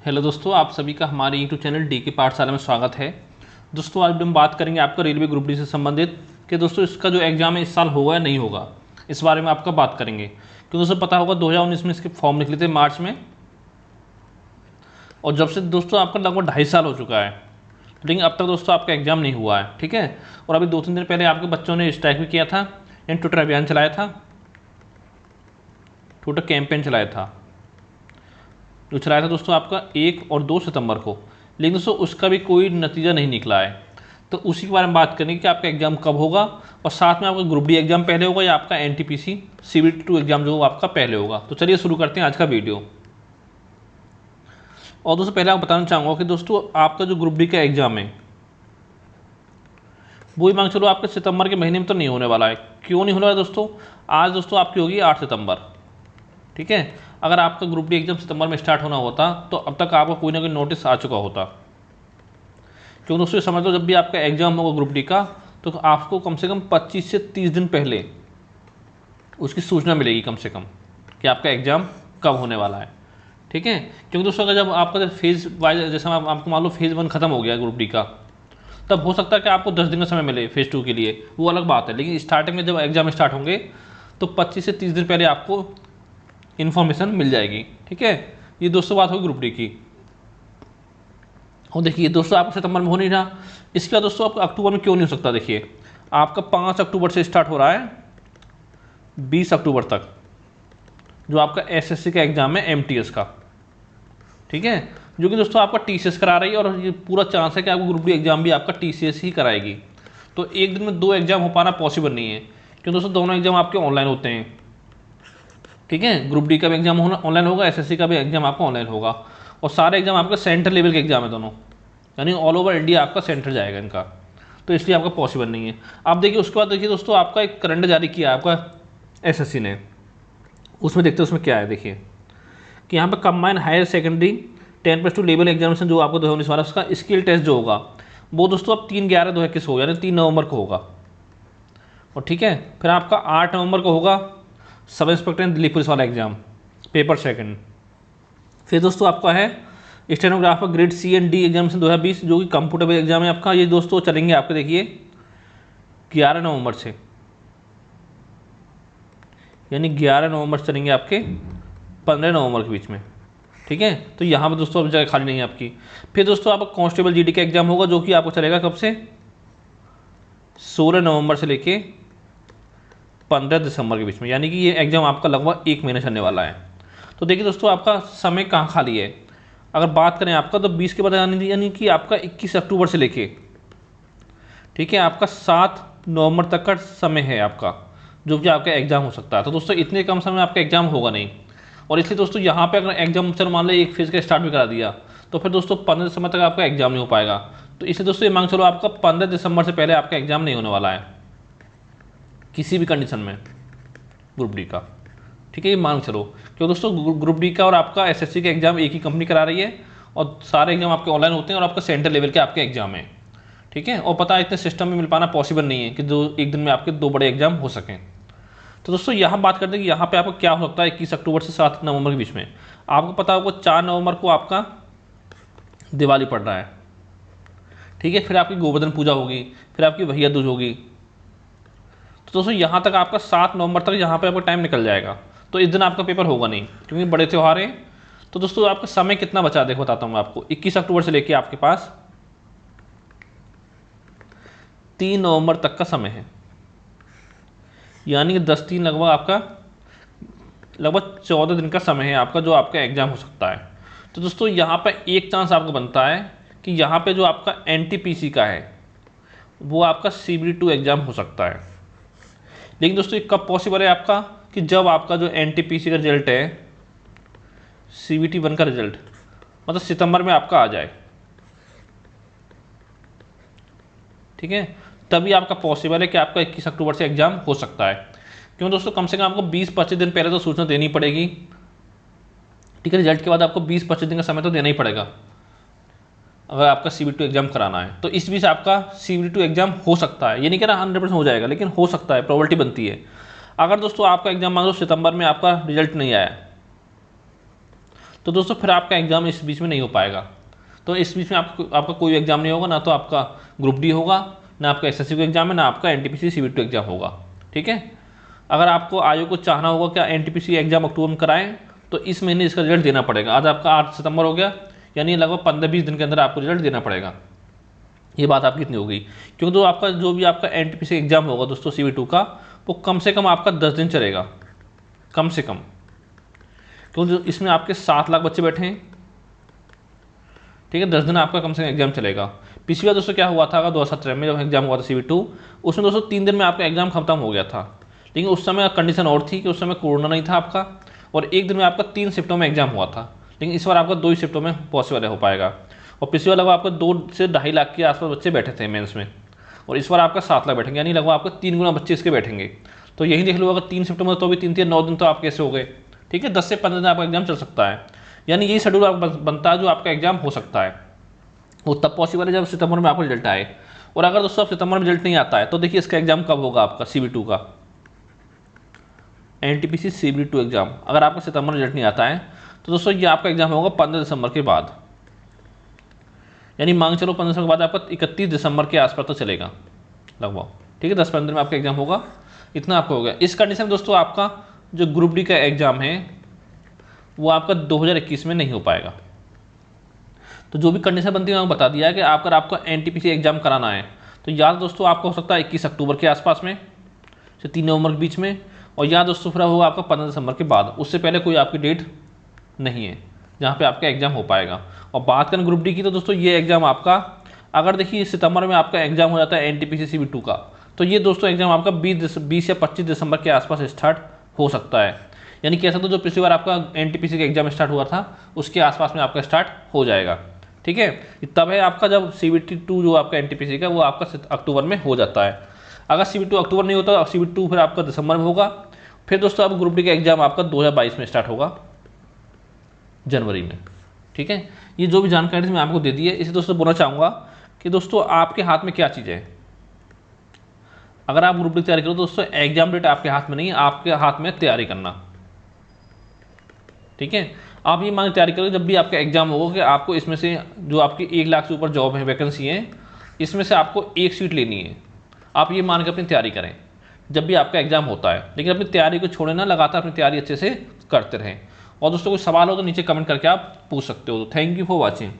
Hello दोस्तों, आप सभी का हमारे यूट्यूब चैनल डी के पाठशाला में स्वागत है। दोस्तों आज हम बात करेंगे आपका रेलवे ग्रुप डी से संबंधित कि दोस्तों इसका जो एग्ज़ाम है इस साल होगा या नहीं होगा, इस बारे में आपका बात करेंगे। क्योंकि दोस्तों पता होगा 2019 में इसके फॉर्म निकले थे मार्च में, और जब से दोस्तों आपका लगभग 2.5 साल हो चुका है, लेकिन अब तक दोस्तों आपका एग्ज़ाम नहीं हुआ है। ठीक है, और अभी 2-3 दिन पहले आपके बच्चों ने स्ट्राइक भी किया था, ट्विटर अभियान चलाया था, ट्विटर कैंपेन चलाया था, जो चलाया था दोस्तों आपका 1 और 2 सितंबर को। लेकिन दोस्तों उसका भी कोई नतीजा नहीं निकला है। तो उसी के बारे में बात करेंगे कि आपका एग्ज़ाम कब होगा, और साथ में आपका ग्रुप डी एग्ज़ाम पहले होगा या आपका एनटीपीसी CBT 2 एग्ज़ाम जो आपका पहले होगा। तो चलिए शुरू करते हैं आज का वीडियो। और दोस्तों पहले आपको बताना चाहूँगा कि दोस्तों आपका जो ग्रुप डी का एग्ज़ाम है वो ही मान चलो आपके सितंबर के महीने में तो नहीं होने वाला है। क्यों नहीं होने वाला दोस्तों? आज दोस्तों आपकी होगी 8 सितंबर। ठीक है, अगर आपका ग्रुप डी एग्ज़ाम सितंबर में स्टार्ट होना होता तो अब तक आपको कोई ना कोई नोटिस आ चुका होता। क्योंकि दोस्तों समझ लो, जब भी आपका एग्ज़ाम होगा ग्रुप डी का तो आपको कम से कम 25 से 30 दिन पहले उसकी सूचना मिलेगी कम से कम कि आपका एग्ज़ाम कब होने वाला है। ठीक है, क्योंकि दोस्तों अगर जब आपका फेज़ वाइज, जैसे आपको मान लो फेज़ 1 खत्म हो गया ग्रुप डी का, तब हो सकता है कि आपको 10 दिन का समय मिले फेज़ 2 के लिए, वो अलग बात है। लेकिन स्टार्टिंग में जब एग्ज़ाम स्टार्ट होंगे तो 25 से 30 दिन पहले आपको इन्फॉर्मेशन मिल जाएगी। ठीक है, ये दोस्तों बात होगी ग्रुप डी की। और देखिए दोस्तों आपका सितंबर में हो नहीं रहा, इसके बाद दोस्तों आपका अक्टूबर में क्यों नहीं हो सकता? देखिए आपका 5 अक्टूबर से स्टार्ट हो रहा है 20 अक्टूबर तक जो आपका SSC का एग्ज़ाम है MTS का। ठीक है, जो कि दोस्तों आपका TCS करा रही है, और ये पूरा चांस है कि आपको ग्रुप डी एग्ज़ाम भी आपका TCS ही कराएगी। तो एक दिन में 2 एग्ज़ाम हो पाना पॉसिबल नहीं है, क्योंकि दोस्तों दोनों एग्ज़ाम आपके ऑनलाइन होते हैं। ठीक है, ग्रुप डी का भी एग्जाम ऑनलाइन होगा, SSC का भी एग्जाम आपका ऑनलाइन होगा, और सारे एग्जाम आपका सेंटर लेवल के एग्जाम है दोनों, यानी ऑल ओवर इंडिया आपका सेंटर जाएगा इनका। तो इसलिए आपका पॉसिबल नहीं है। आप देखिए उसके बाद देखिए दोस्तों आपका एक कैलेंडर जारी किया आपका SSC ने, उसमें देखते हैं उसमें क्या है। देखिए कि यहाँ पर combined higher secondary 10+2 level examination जो आपको 2019 वाला उसका स्किल टेस्ट जो होगा वो दोस्तों अब 3/11/2021 होगा, यानी 3 नवंबर को होगा। और ठीक है, फिर आपका 8 नवंबर को होगा सब इंस्पेक्टर दिल्ली पुलिस वाला एग्जाम पेपर सेकंड। फिर दोस्तों आपका है stenographer grade C and D examination 2020 जो कि कंप्यूटर बेस्ड एग्जाम है आपका। ये दोस्तों चलेंगे आपके देखिए 11 नवंबर से, यानी 11 नवंबर चलेंगे आपके 15 नवंबर के बीच में। ठीक है, तो यहाँ पर दोस्तों अब जगह खाली नहीं है आपकी। फिर दोस्तों आपका कांस्टेबल GD का एग्जाम होगा जो कि आपको चलेगा कब से? 16 नवंबर से लेके 15 दिसंबर के बीच में, यानी कि ये एग्ज़ाम आपका लगभग 1 महीने चलने वाला है। तो देखिए दोस्तों आपका समय कहाँ खाली है। अगर बात करें आपका तो 20 के बाद यानी कि आपका 21 अक्टूबर से लेके, ठीक है, आपका 7 नवंबर तक का समय है आपका, जो कि आपका एग्ज़ाम हो सकता है। तो दोस्तों इतने कम समय में आपका एग्ज़ाम होगा नहीं, और इसलिए दोस्तों यहाँ पर अगर एग्जाम चलो मान लो एक फेज़ का स्टार्ट भी करा दिया तो फिर दोस्तों 15 दिसंबर तक आपका एग्ज़ाम नहीं हो पाएगा। तो इसलिए दोस्तों ये मांग चलो आपका 15 दिसंबर से पहले आपका एग्ज़ाम नहीं होने वाला है किसी भी कंडीशन में ग्रुप डी का। ठीक है, ये मान चलो, क्योंकि दोस्तों ग्रुप डी का और आपका SSC का एग्जाम एक ही कंपनी करा रही है, और सारे एग्जाम आपके ऑनलाइन होते हैं, और आपका सेंटर लेवल के आपके एग्जाम है। ठीक है, और पता है इतने सिस्टम में मिल पाना पॉसिबल नहीं है कि जो एक दिन में आपके 2 बड़े एग्जाम हो सकें। तो दोस्तों यहाँ बात करते हैं कि यहाँ पे आपको क्या हो सकता है 21 अक्टूबर से 7 नवंबर के बीच में। आपको पता होगा 4 नवंबर को आपका दिवाली पड़ रहा है। ठीक है, फिर आपकी गोवर्धन पूजा होगी, फिर आपकी भैया दूज होगी। तो दोस्तों यहाँ तक आपका 7 नवंबर तक यहाँ पे आपका टाइम निकल जाएगा। तो इस दिन आपका पेपर होगा नहीं, क्योंकि बड़े त्यौहार हैं। तो दोस्तों आपका समय कितना बचा देखो बताता हूँ आपको। 21 अक्टूबर से लेके आपके पास 3 नवंबर तक का समय है, यानी कि 10-3 लगभग आपका लगभग 14 दिन का समय है आपका, जो आपका एग्जाम हो सकता है। तो दोस्तों यहाँ पर एक चांस आपको बनता है कि यहाँ पे जो आपका NTPC का है वो आपका CBT 2 एग्ज़ाम हो सकता है। लेकिन दोस्तों ये कब पॉसिबल है आपका? कि जब आपका जो NTPC का रिजल्ट है CBT 1 का रिजल्ट मतलब सितंबर में आपका आ जाए। ठीक है, तभी आपका पॉसिबल है कि आपका 21 अक्टूबर से एग्जाम हो सकता है। क्यों दोस्तों? कम से कम आपको 20-25 दिन पहले तो सूचना देनी पड़ेगी। ठीक है, रिजल्ट के बाद आपको 20-25 दिन का समय तो देना ही पड़ेगा अगर आपका CBT 2 एग्जाम कराना है। तो इस बीच आपका CBT 2 एग्जाम हो सकता है, ये नहीं कह रहा 100% हो जाएगा, लेकिन हो सकता है, प्रोबेबिलिटी बनती है। अगर दोस्तों आपका एग्जाम मान लो सितंबर में आपका रिजल्ट नहीं आया तो दोस्तों फिर आपका एग्ज़ाम इस बीच में नहीं हो पाएगा। तो इस बीच में आपका कोई एग्ज़ाम नहीं होगा, ना तो आपका ग्रुप डी होगा, ना आपका एसएससी का एग्ज़ाम है, ना आपका एनटीपीसी CBT एग्ज़ाम होगा। ठीक है, अगर आपको आयोग को चाहना होगा कि एनटीपीसी एग्ज़ाम अक्टूबर में कराएं तो इस महीने इसका रिजल्ट देना पड़ेगा। आज आपका 8 सितंबर हो गया, यानी लगभग 15-20 दिन के अंदर आपको रिजल्ट देना पड़ेगा। ये बात आपकी इतनी होगी, क्योंकि तो आपका जो भी आपका एनटीपीसी एग्ज़ाम होगा दोस्तों CBT का, वो कम से कम आपका 10 दिन चलेगा, कम से कम, क्योंकि इसमें आपके 7 लाख बच्चे बैठे हैं। ठीक है, 10 दिन आपका कम से कम एग्जाम चलेगा। पिछली बार दोस्तों क्या हुआ था, 2017 में जब एग्जाम हुआ था CBT, उसमें दोस्तों 3 दिन में आपका एग्जाम खत्म हो गया था। लेकिन उस समय कंडीशन और थी कि उस समय कोरोना नहीं था आपका, और एक दिन में आपका 3 शिफ्टों में एग्जाम हुआ था। लेकिन इस बार आपका 2 ही शिफ्टों में पॉसिबल हो पाएगा। और पिछली बार लगभग आपका 2 से 2.5 लाख के आसपास बच्चे बैठे थे मेंस में, और इस बार आपका 7 लाख बैठेंगे, यानी लगभग आपका 3 गुना बच्चे इसके बैठेंगे। तो यही देख लो, अगर 3 शिफ्टों में तो भी 3 9 दिन तो आप कैसे हो गए। ठीक है, 10 से 15 दिन आपका एग्जाम चल सकता है, यानी यही शेड्यूल आप बनता है जो आपका एग्जाम हो सकता है। वो तब पॉसिबल है जब सितंबर में आपको रिजल्ट आए। और अगर दोस्तों अब सितंबर में रिजल्ट नहीं आता है तो देखिए इसका एग्जाम कब होगा आपका CBT का, एनटीपीसी CBT एग्जाम। अगर आपका सितंबर में रिजल्ट नहीं आता है तो दोस्तों ये आपका एग्जाम होगा 15 दिसंबर के बाद, यानी मांग चलो 15 दिसंबर के बाद आपका 31 दिसंबर के आसपास तो चलेगा लगभग। ठीक है, 10-15 दिन में आपका एग्जाम होगा, इतना आपको हो गया। इस कंडीशन में दोस्तों आपका जो ग्रुप डी का एग्जाम है वो आपका 2021 में नहीं हो पाएगा। तो जो भी कंडीशन बनती है मैंने बता दिया है कि अगर आपका एनटीपीसी एग्जाम कराना है तो या दोस्तों आपका हो सकता है 21 अक्टूबर के आसपास में से 3 नवंबर के बीच में, और या दोस्तों फिर होगा आपका 15 दिसंबर के बाद। उससे पहले कोई आपकी डेट नहीं है जहाँ पे आपका एग्जाम हो पाएगा। और बात करें ग्रुप डी की तो दोस्तों ये एग्जाम आपका, अगर देखिए सितंबर में आपका एग्जाम हो जाता है एनटीपीसी CBT का, तो ये दोस्तों एग्जाम आपका 20 या 25 दिसंबर के आसपास स्टार्ट हो सकता है। यानी कह सकते हो जो पिछली बार आपका एनटीपीसी का एग्जाम स्टार्ट हुआ था उसके आसपास में आपका स्टार्ट हो जाएगा। ठीक है, तब है आपका जब CBT 2 जो आपका एनटीपीसी का वो आपका अक्टूबर में हो जाता है। अगर CBT 2 अक्टूबर नहीं होता, CBT 2 फिर आपका दिसंबर में होगा। फिर दोस्तों अब ग्रुप डी का एग्जाम आपका 2022 में स्टार्ट होगा, जनवरी में। ठीक है, ये जो भी जानकारी मैं आपको दे दी है, इसे दोस्तों बोलना चाहूँगा कि दोस्तों आपके हाथ में क्या चीज़ है। अगर आप ग्रुप डी तैयारी करो दोस्तों, एग्जाम डेट आपके हाथ में नहीं है, आपके हाथ में तैयारी करना। ठीक है, आप ये मान तैयारी करो जब भी आपका एग्जाम होगा कि आपको इसमें से जो आपकी 1 लाख से ऊपर जॉब है, वैकेंसी है, इसमें से आपको 1 सीट लेनी है। आप ये मान के अपनी तैयारी करें जब भी आपका एग्जाम होता है, लेकिन अपनी तैयारी को छोड़े ना, लगातार अपनी तैयारी अच्छे से करते रहें। और दोस्तों कोई सवाल हो तो नीचे कमेंट करके आप पूछ सकते हो। Thank you for watching.